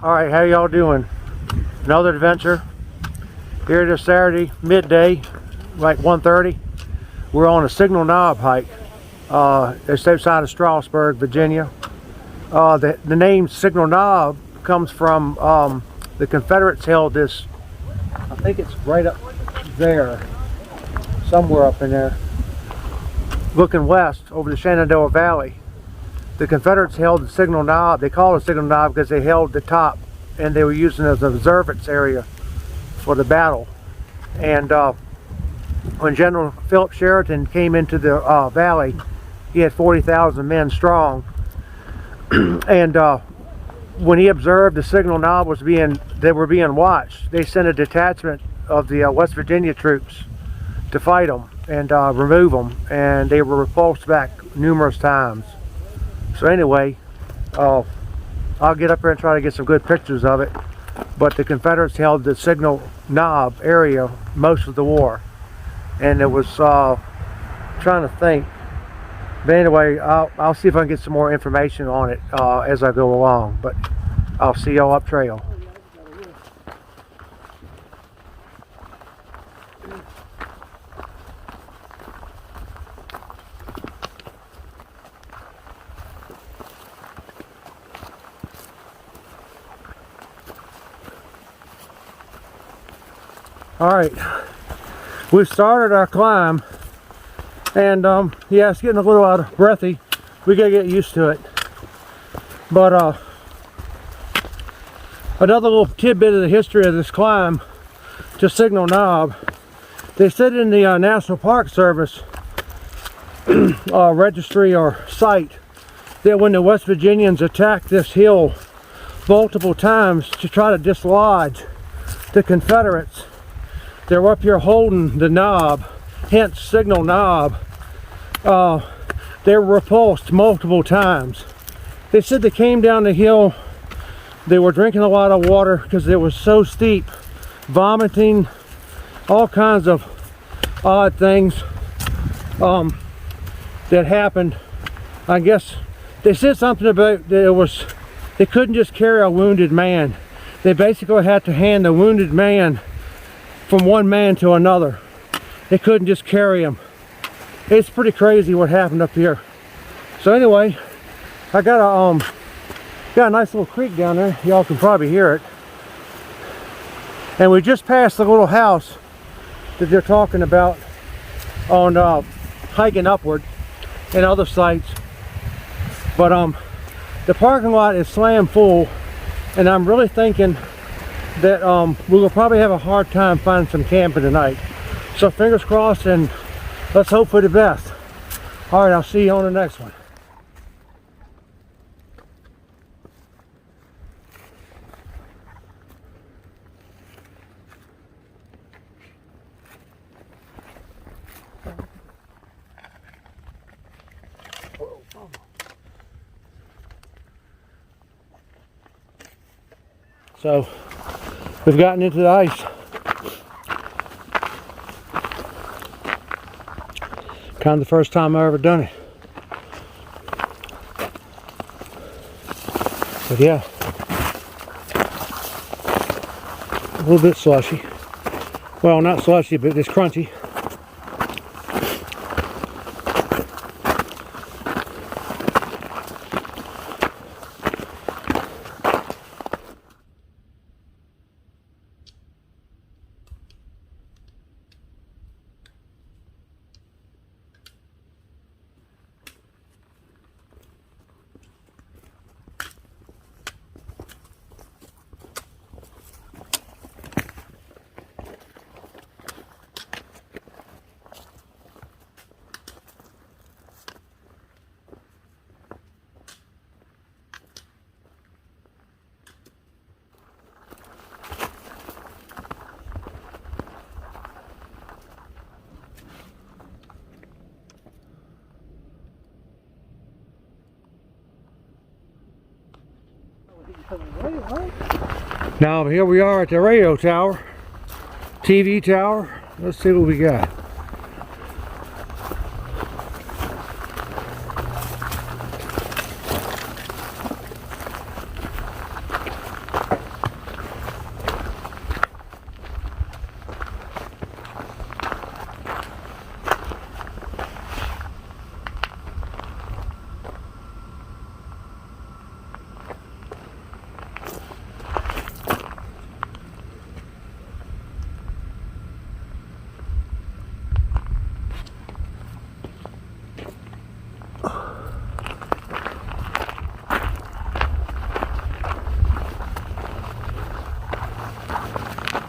Alright, how y'all doing? Another adventure. Here this Saturday, midday, like 1:30. We're on a Signal Knob hike. It's outside of Strasburg, Virginia. The name Signal Knob comes from the Confederates held this, I think it's right up there, somewhere up in there, looking west over the Shenandoah Valley. The Confederates held the Signal Knob. They called it Signal Knob because they held the top and they were using it as an observance area for the battle. And when General Philip Sheridan came into the valley, he had 40,000 men strong. And when he observed the Signal Knob they were being watched, they sent a detachment of the West Virginia troops to fight them and remove them, and they were repulsed back numerous times. So anyway, I'll get up here and try to get some good pictures of it. But the Confederates held the Signal Knob area most of the war, and it was trying to think. But anyway, I'll see if I can get some more information on it as I go along. But I'll see y'all up trail. Alright, we started our climb, and yeah, it's getting a little out of breathy. We gotta get used to it. But another little tidbit of the history of this climb to Signal Knob. They said in the National Park Service registry or site that when the West Virginians attacked this hill multiple times to try to dislodge the Confederates, they were up here holding the knob, hence Signal Knob. They were repulsed multiple times. They said they came down the hill, they were drinking a lot of water because it was so steep, vomiting, all kinds of odd things that happened. I guess they said something about that they couldn't just carry a wounded man. They basically had to hand the wounded man from one man to another. They couldn't just carry him. It's pretty crazy what happened up here. So anyway, I got a nice little creek down there. Y'all can probably hear it. And we just passed the little house that they're talking about on hiking upward and other sites. But the parking lot is slam full, and I'm really thinking that we will probably have a hard time finding some camping tonight. So fingers crossed, and let's hope for the best. All right, I'll see you on the next one. So we've gotten into the ice. Kind of the first time I've ever done it. But yeah, a little bit slushy. Well, not slushy, but it's crunchy. Now here we are at the radio tower, TV tower. Let's see what we got.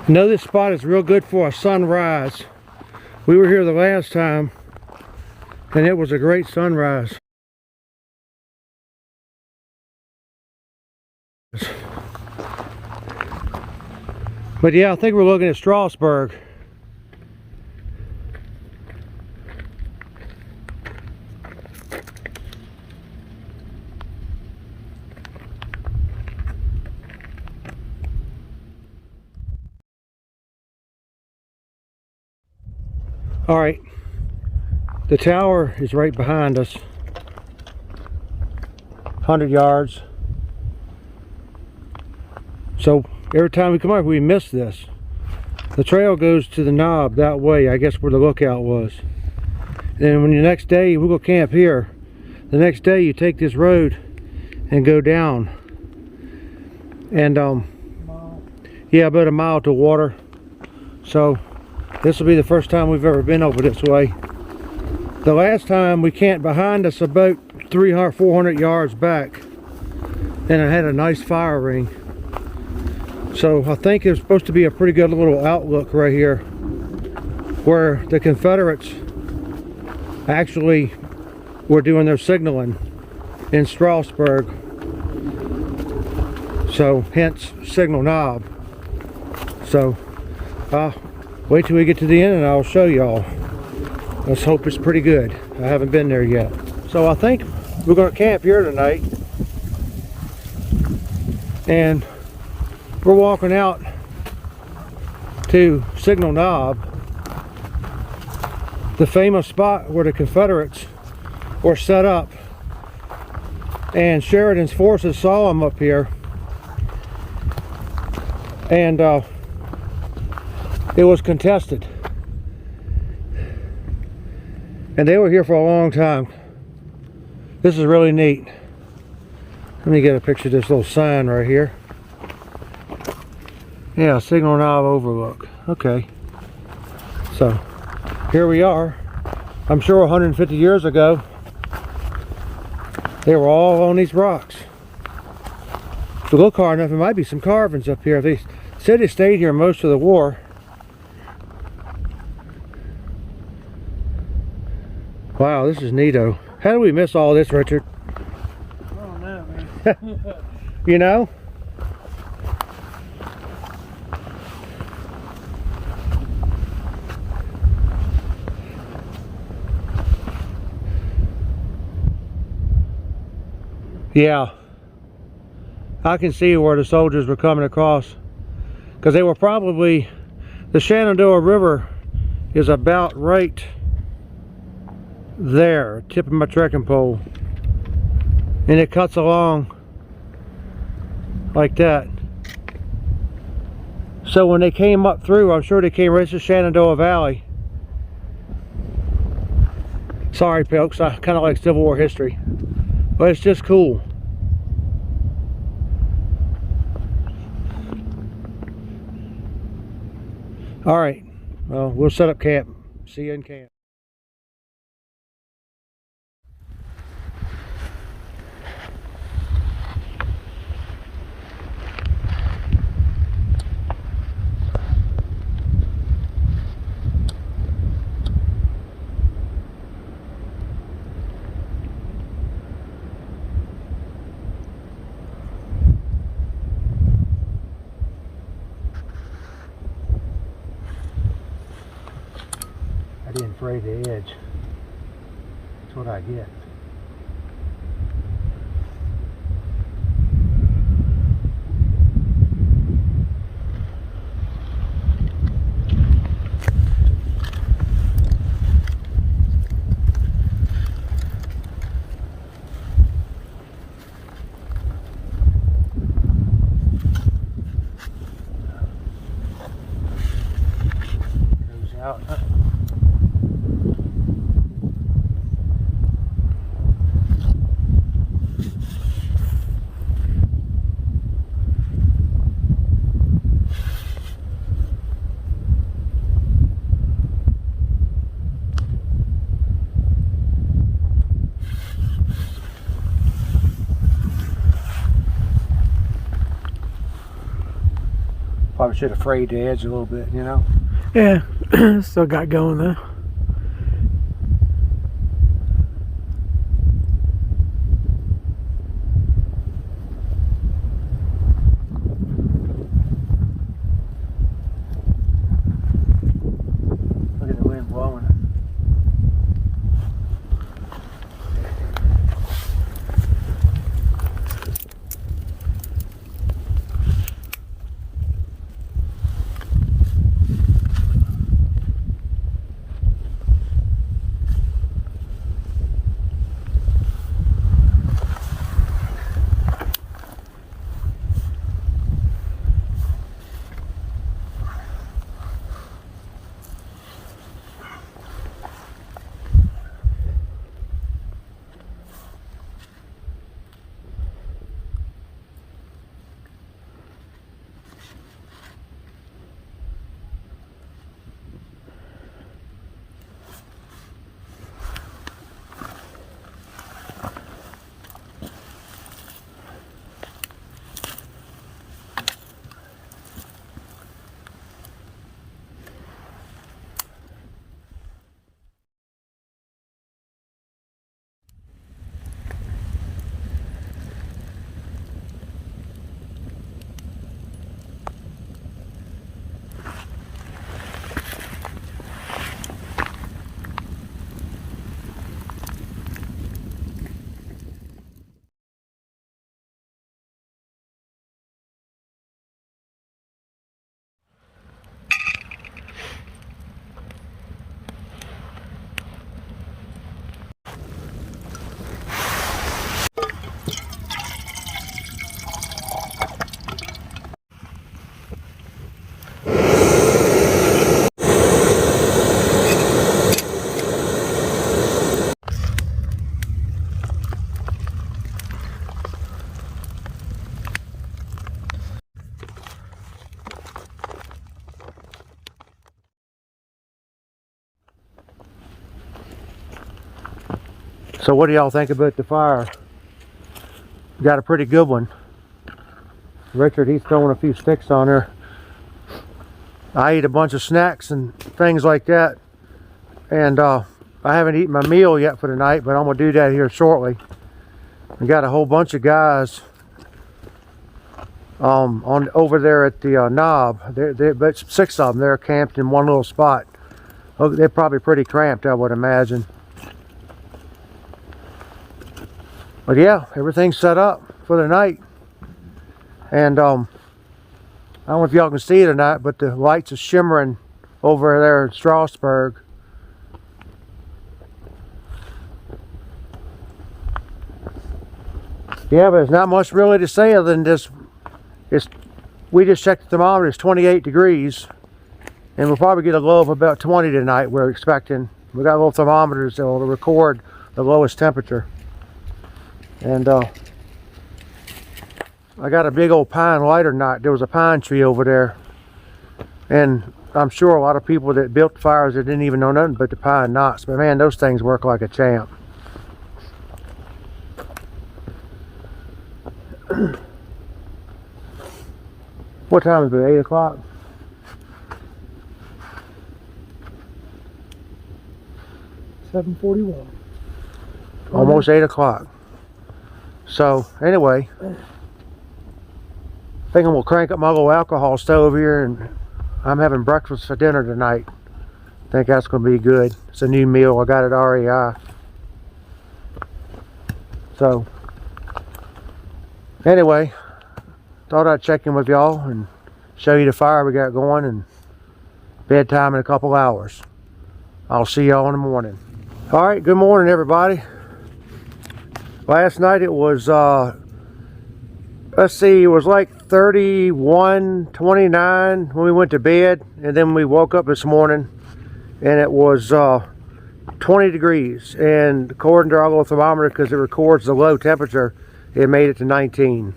I know this spot is real good for a sunrise. We were here the last time and it was a great sunrise. But yeah, I think we're looking at Strasburg. All right, the tower is right behind us, 100 yards. So every time we come up, we miss this. The trail goes to the knob that way, I guess where the lookout was. And when the next day, we'll go camp here. The next day you take this road and go down. And yeah, about a mile to water. So this will be the first time we've ever been over this way. The last time we camped behind us about 300, 400 yards back. And it had a nice fire ring. So I think it's supposed to be a pretty good little outlook right here where the Confederates actually were doing their signaling in Strasburg. So hence Signal Knob. So wait till we get to the end and I'll show y'all. Let's hope it's pretty good. I haven't been there yet. So I think we're going to camp here tonight. And we're walking out to Signal Knob, the famous spot where the Confederates were set up. And Sheridan's forces saw them up here. And it was contested. And they were here for a long time. This is really neat. Let me get a picture of this little sign right here. Yeah, Signal Knob Overlook. Okay. So, here we are. I'm sure 150 years ago, they were all on these rocks. If you look hard enough, there might be some carvings up here. They said they stayed here most of the war. Wow, this is neato. How do we miss all this, Richard? I don't know, man. You know? Yeah. I can see where the soldiers were coming across. Because they were probably... The Shenandoah River is about right there, tip of my trekking pole, and it cuts along like that. So when they came up through, I'm sure they came right to Shenandoah Valley. Sorry folks, I kind of like Civil War history, but it's just cool. All right, well, we'll set up camp. See you in camp. I didn't fray the edge. That's what I get. Goes out. Probably should have frayed the edge a little bit, you know. Yeah, still got going though. Look at the wind blowing. So what do y'all think about the fire? Got a pretty good one. Richard, he's throwing a few sticks on there. I eat a bunch of snacks and things like that. And I haven't eaten my meal yet for the night, but I'm going to do that here shortly. We got a whole bunch of guys on over there at the knob. But 6 of them, they're camped in one little spot. Oh, they're probably pretty cramped, I would imagine. But yeah, everything's set up for the night. And I don't know if y'all can see it or not, but the lights are shimmering over there in Strasburg. Yeah, but there's not much really to say other than this. We just checked the thermometer, it's 28 degrees. And we'll probably get a low of about 20 tonight, we're expecting. We got little thermometers that will record the lowest temperature. And I got a big old pine lighter knot. There was a pine tree over there. And I'm sure a lot of people that built fires that didn't even know nothing but the pine knots. But man, those things work like a champ. What time is it? 8 o'clock? $7:41. Almost 8 o'clock. So anyway, I think I'm gonna crank up my little alcohol stove here, and I'm having breakfast for dinner tonight. I think that's gonna be good. It's a new meal. I got it at REI. So anyway, thought I'd check in with y'all and show you the fire we got going, and bedtime in a couple hours. I'll see y'all in the morning. All right, good morning everybody. Last night it was, let's see, it was like 31, 29 when we went to bed, and then we woke up this morning and it was 20 degrees, and according to our little thermometer, because it records the low temperature, it made it to 19.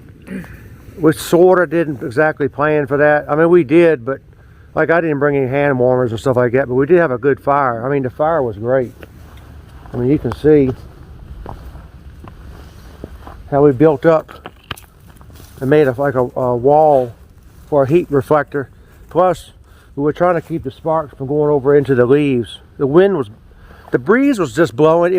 We sort of didn't exactly plan for that. I mean, we did, but like I didn't bring any hand warmers or stuff like that, but we did have a good fire. I mean, the fire was great. I mean, you can see how we built up and made like a wall for a heat reflector. Plus, we were trying to keep the sparks from going over into the leaves. The breeze was just blowing.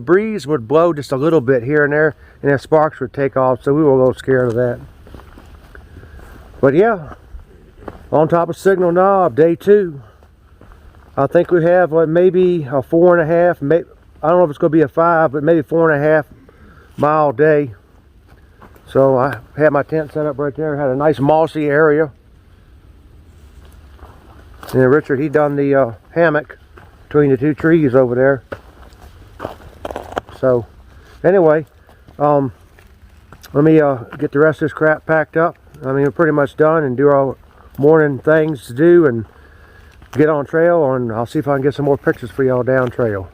Breeze would blow just a little bit here and there, and the sparks would take off. So we were a little scared of that. But yeah, on top of Signal Knob, day 2. I think we have maybe a 4.5. I don't know if it's going to be a 5, but maybe 4.5 mile day. So I had my tent set up right there. Had a nice mossy area. And then Richard, he done the hammock between the 2 trees over there. So anyway, let me get the rest of this crap packed up. I mean, we're pretty much done, and do our morning things to do and get on trail, and I'll see if I can get some more pictures for y'all down trail.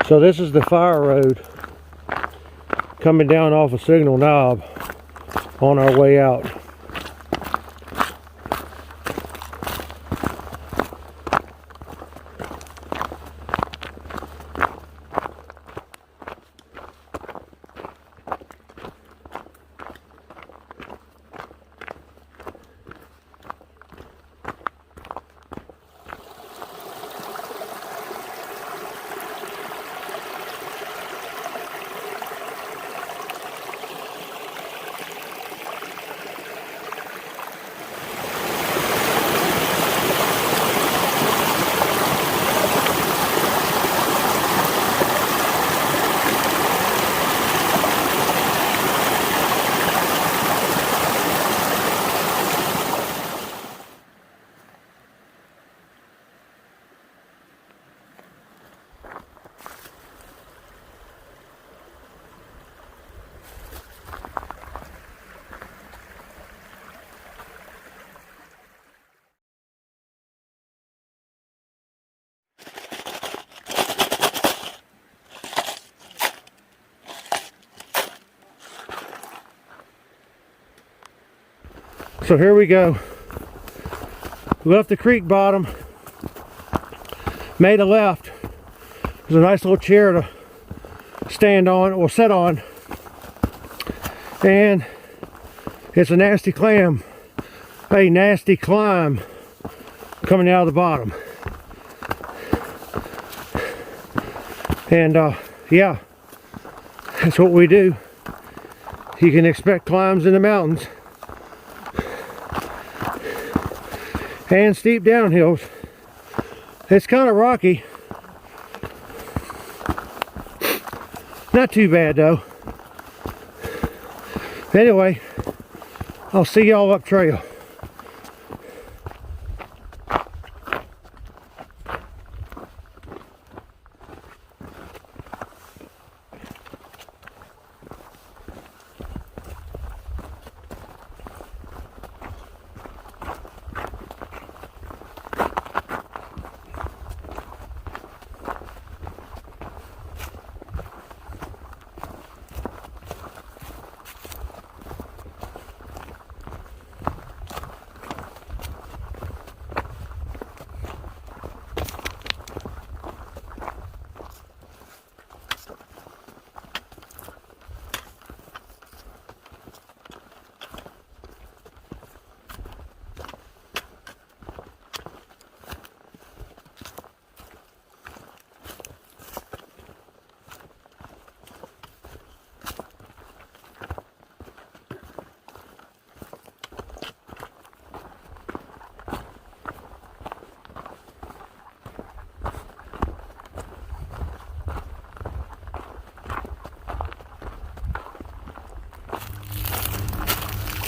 So this is the fire road coming down off of Signal Knob on our way out. So here we go. We left the creek bottom, made a left. There's a nice little chair to stand on or sit on, and it's a nasty climb coming out of the bottom. And yeah, that's what we do. You can expect climbs in the mountains and steep downhills. It's kind of rocky. Not too bad though. Anyway, I'll see y'all up trail.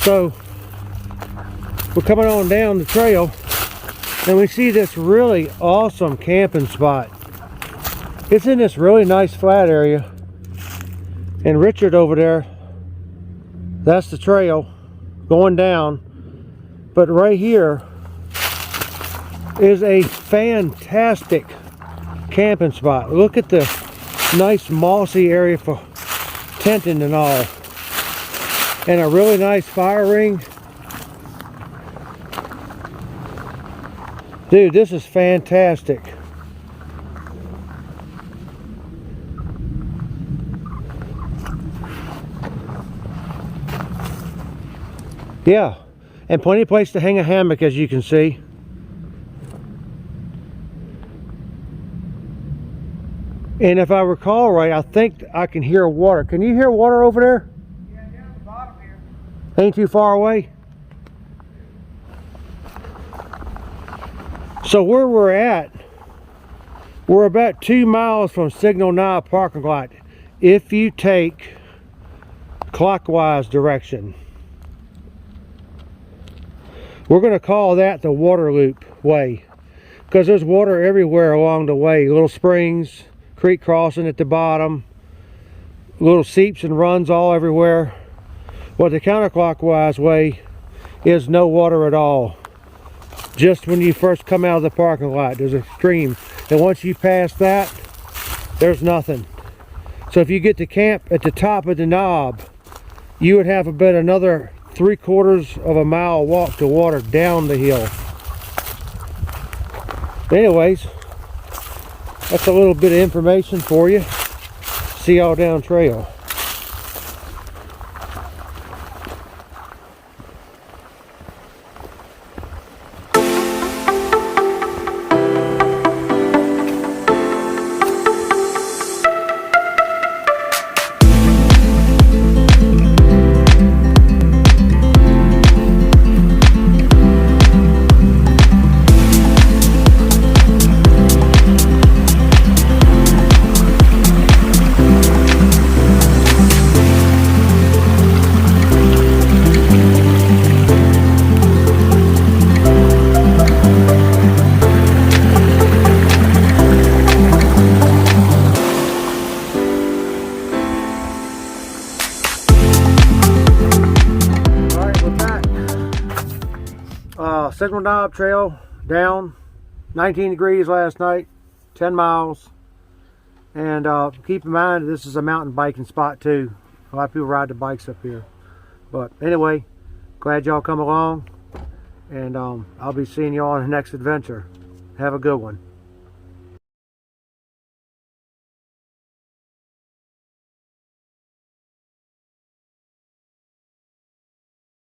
So we're coming on down the trail and we see this really awesome camping spot. It's in this really nice flat area, and Richard over there, that's the trail going down. But right here is a fantastic camping spot. Look at the nice mossy area for tenting and all, and a really nice fire ring. Dude, this is fantastic. Yeah, and plenty of place to hang a hammock, as you can see. And if I recall right, I think I can hear water. Can you hear water over there? Yeah, down at the bottom here. Ain't too far away. So where we're at, we're about 2 miles from Signal Knob parking lot if you take clockwise direction. We're going to call that the water loop way, because there's water everywhere along the way. Little springs, creek crossing at the bottom, little seeps and runs all everywhere. Well, the counterclockwise way is no water at all. Just when you first come out of the parking lot, there's a stream, and once you pass that, there's nothing. So if you get to camp at the top of the knob, you would have about another 3/4 of a mile walk to water down the hill. Anyways, that's a little bit of information for you. See y'all down trail. Signal Knob Trail down, 19 degrees last night, 10 miles. And keep in mind, this is a mountain biking spot too. A lot of people ride the bikes up here. But anyway, glad y'all come along. And I'll be seeing y'all on the next adventure. Have a good one.